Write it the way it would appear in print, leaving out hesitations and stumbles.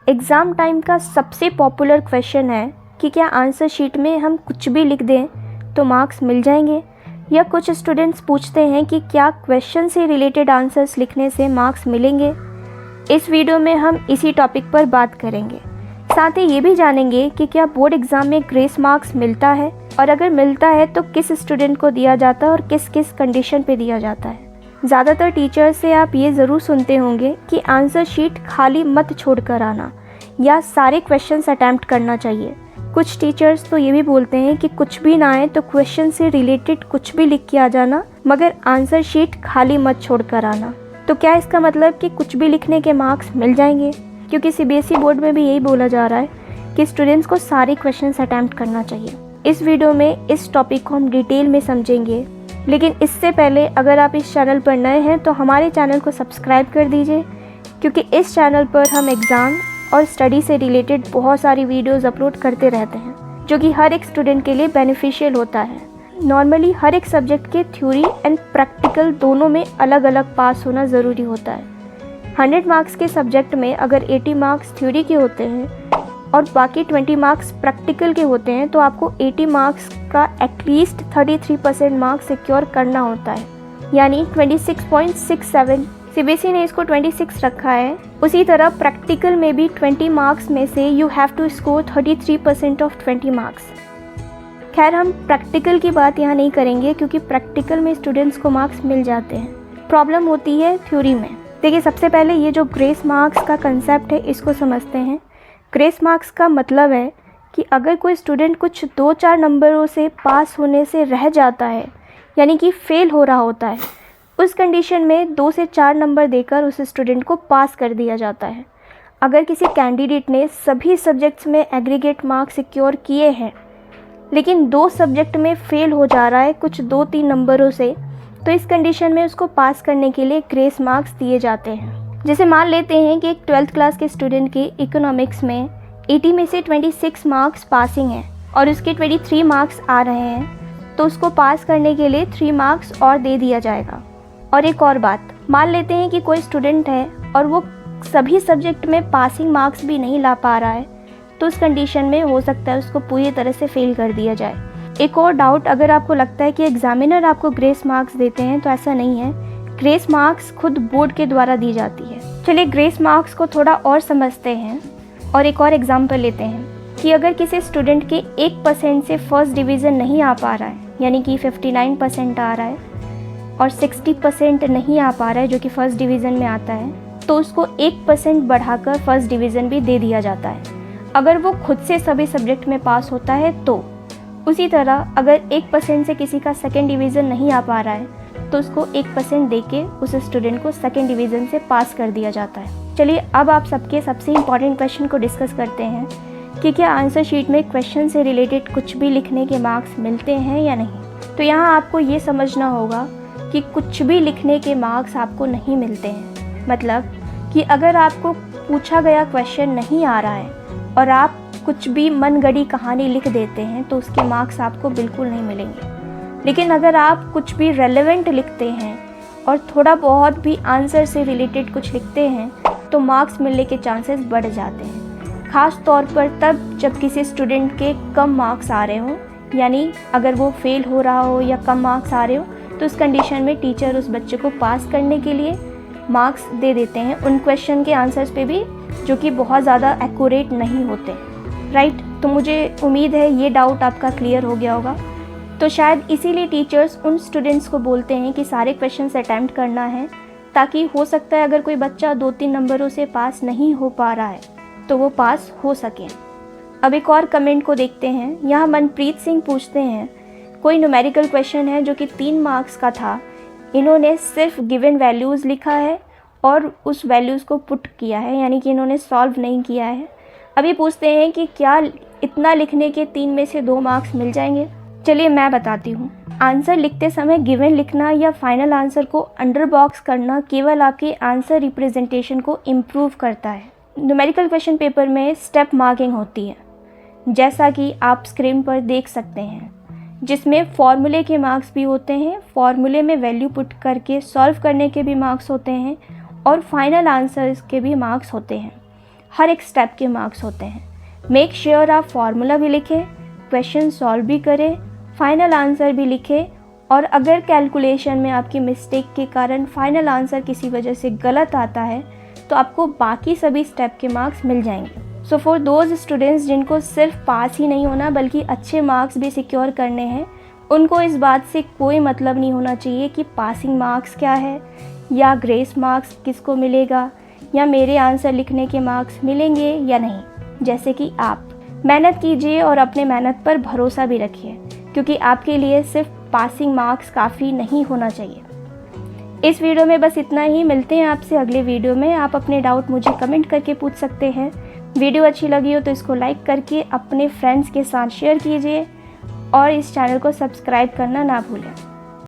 Exam time का सबसे popular question है कि क्या आंसर शीट में हम कुछ भी लिख दें तो मार्क्स मिल जाएंगे, या कुछ स्टूडेंट्स पूछते हैं कि क्या क्वेश्चन से रिलेटेड आंसर्स लिखने से मार्क्स मिलेंगे। इस वीडियो में हम इसी टॉपिक पर बात करेंगे। साथ ही ये भी जानेंगे कि क्या बोर्ड एग्ज़ाम में ग्रेस मार्क्स मिलता है, और अगर मिलता है तो किस स्टूडेंट को दिया जाता है और किस किस कंडीशन पे दिया जाता है। ज़्यादातर टीचर्स से आप ये ज़रूर सुनते होंगे कि आंसर शीट खाली मत छोड़ कर आना, या सारे क्वेश्चंस अटैम्प्ट करना चाहिए। कुछ टीचर्स तो ये भी बोलते हैं कि कुछ भी ना आए तो क्वेश्चन से रिलेटेड कुछ भी लिख के आ जाना, मगर आंसर शीट खाली मत छोड़ कर आना। तो क्या इसका मतलब कि कुछ भी लिखने के मार्क्स मिल जाएंगे? क्योंकि सीबीएसई बोर्ड में भी यही बोला जा रहा है कि स्टूडेंट्स को सारे क्वेश्चंस अटैम्प्ट करना चाहिए। इस वीडियो में इस टॉपिक को हम डिटेल में समझेंगे, लेकिन इससे पहले अगर आप इस चैनल पर नए हैं तो हमारे चैनल को सब्सक्राइब कर दीजिए, क्योंकि इस चैनल पर हम एग्ज़ाम और स्टडी से रिलेटेड बहुत सारी वीडियोस अपलोड करते रहते हैं, जो कि हर एक स्टूडेंट के लिए बेनिफिशियल होता है। नॉर्मली हर एक सब्जेक्ट के थ्योरी एंड प्रैक्टिकल दोनों में अलग अलग पास होना ज़रूरी होता है। 100 मार्क्स के सब्जेक्ट में अगर 80 मार्क्स थ्योरी के होते हैं और बाकी 20 मार्क्स प्रैक्टिकल के होते हैं, तो आपको 80 मार्क्स का एटलीस्ट 33% मार्क्स सिक्योर करना होता है, यानी 26.67। सीबीएसई ने इसको 26 रखा है। उसी तरह प्रैक्टिकल में भी 20 मार्क्स में से you have to score 33% of 20 marks. खैर, हम प्रैक्टिकल की बात यहाँ नहीं करेंगे, क्योंकि प्रैक्टिकल में स्टूडेंट्स को मार्क्स मिल जाते हैं। प्रॉब्लम होती है थ्योरी में। देखिए, सबसे पहले ये जो ग्रेस मार्क्स का कंसेप्ट है इसको समझते हैं। ग्रेस मार्क्स का मतलब है कि अगर कोई स्टूडेंट कुछ 2-4 नंबरों से पास होने से रह जाता है, यानी कि फेल हो रहा होता है, उस कंडीशन में 2 से 4 नंबर देकर उस स्टूडेंट को पास कर दिया जाता है। अगर किसी कैंडिडेट ने सभी सब्जेक्ट्स में एग्रीगेट मार्क्स सिक्योर किए हैं, लेकिन 2 सब्जेक्ट में फेल हो जा रहा है कुछ 2-3 नंबरों से, तो इस कंडीशन में उसको पास करने के लिए ग्रेस मार्क्स दिए जाते हैं। जैसे मान लेते हैं कि एक 12th क्लास के स्टूडेंट के इकोनॉमिक्स में 80 में से 26 मार्क्स पासिंग हैं और उसके 23 मार्क्स आ रहे हैं, तो उसको पास करने के लिए 3 मार्क्स और दे दिया जाएगा। और एक और बात, मान लेते हैं कि कोई स्टूडेंट है और वो सभी सब्जेक्ट में पासिंग मार्क्स भी नहीं ला पा रहा है, तो उस कंडीशन में हो सकता है उसको पूरी तरह से फेल कर दिया जाए। एक और डाउट, अगर आपको लगता है कि एग्जामिनर आपको ग्रेस मार्क्स देते हैं, तो ऐसा नहीं है। ग्रेस मार्क्स खुद बोर्ड के द्वारा दी जाती है। चलिए ग्रेस मार्क्स को थोड़ा और समझते हैं और एक और एग्जाम्पल लेते हैं कि अगर किसी स्टूडेंट के 1% से फर्स्ट डिवीज़न नहीं आ पा रहा है, यानी कि 59% आ रहा है, और 60% नहीं आ पा रहा है जो कि फ़र्स्ट डिवीज़न में आता है, तो उसको 1% बढ़ाकर फर्स्ट डिवीज़न भी दे दिया जाता है, अगर वो खुद से सभी सब्जेक्ट में पास होता है तो। उसी तरह अगर 1% से किसी का सेकेंड डिवीज़न नहीं आ पा रहा है, तो उसको 1% दे के उस स्टूडेंट को सेकेंड डिवीज़न से पास कर दिया जाता है। चलिए अब आप सबके सबसे इम्पॉर्टेंट क्वेश्चन को डिस्कस करते हैं कि क्या आंसर शीट में क्वेश्चन से रिलेटेड कुछ भी लिखने के मार्क्स मिलते हैं या नहीं। तो यहाँ आपको ये समझना होगा कि कुछ भी लिखने के मार्क्स आपको नहीं मिलते हैं। मतलब कि अगर आपको पूछा गया क्वेश्चन नहीं आ रहा है और आप कुछ भी मनगढ़ी कहानी लिख देते हैं, तो उसके मार्क्स आपको बिल्कुल नहीं मिलेंगे। लेकिन अगर आप कुछ भी रेलेवेंट लिखते हैं और थोड़ा बहुत भी आंसर से रिलेटेड कुछ लिखते हैं, तो मार्क्स मिलने के चांसेस बढ़ जाते हैं। ख़ास तौर पर तब जब किसी स्टूडेंट के कम मार्क्स आ रहे हों, यानी अगर वो फेल हो रहा हो या कम मार्क्स आ रहे हो, तो उस कंडीशन में टीचर उस बच्चे को पास करने के लिए मार्क्स दे देते हैं उन क्वेश्चन के आंसर्स पे भी जो कि बहुत ज़्यादा एक्यूरेट नहीं होते। राइट, तो मुझे उम्मीद है ये डाउट आपका क्लियर हो गया होगा। तो शायद इसीलिए टीचर्स उन स्टूडेंट्स को बोलते हैं कि सारे क्वेश्चंस अटैम्प्ट करना है, ताकि हो सकता है अगर कोई बच्चा 2-3 नंबरों से पास नहीं हो पा रहा है तो वो पास हो सके। अब एक और कमेंट को देखते हैं। यहाँ मनप्रीत सिंह पूछते हैं, कोई न्यूमेरिकल क्वेश्चन है जो कि 3 मार्क्स का था, इन्होंने सिर्फ गिवन वैल्यूज़ लिखा है और उस वैल्यूज़ को पुट किया है, यानी कि इन्होंने सॉल्व नहीं किया है। अभी पूछते हैं कि क्या इतना लिखने के 3 में से 2 मार्क्स मिल जाएंगे। चलिए मैं बताती हूँ। आंसर लिखते समय गिवन लिखना या फाइनल आंसर को अंडर बॉक्स करना केवल आपके आंसर रिप्रेजेंटेशन को इम्प्रूव करता है। न्यूमेरिकल क्वेश्चन पेपर में स्टेप मार्किंग होती है, जैसा कि आप स्क्रीन पर देख सकते हैं, जिसमें फॉर्मूले के मार्क्स भी होते हैं, फॉर्मूले में वैल्यू पुट करके सॉल्व करने के भी मार्क्स होते हैं और फाइनल आंसर्स के भी मार्क्स होते हैं। हर एक स्टेप के मार्क्स होते हैं। मेक श्योर आप फार्मूला भी लिखें, क्वेश्चन सॉल्व भी करें, फाइनल आंसर भी लिखें, और अगर कैलकुलेशन में आपकी मिस्टेक के कारण फाइनल आंसर किसी वजह से गलत आता है तो आपको बाकी सभी स्टेप के मार्क्स मिल जाएंगे। सो फॉर दोज स्टूडेंट्स जिनको सिर्फ पास ही नहीं होना बल्कि अच्छे मार्क्स भी सिक्योर करने हैं, उनको इस बात से कोई मतलब नहीं होना चाहिए कि पासिंग मार्क्स क्या है या ग्रेस मार्क्स किसको मिलेगा या मेरे आंसर लिखने के मार्क्स मिलेंगे या नहीं। जैसे कि आप मेहनत कीजिए और अपने मेहनत पर भरोसा भी रखिए, क्योंकि आपके लिए सिर्फ पासिंग मार्क्स काफ़ी नहीं होना चाहिए। इस वीडियो में बस इतना ही। मिलते हैं आपसे अगले वीडियो में। आप अपने डाउट मुझे कमेंट करके पूछ सकते हैं। वीडियो अच्छी लगी हो तो इसको लाइक करके अपने फ्रेंड्स के साथ शेयर कीजिए और इस चैनल को सब्सक्राइब करना ना भूलें।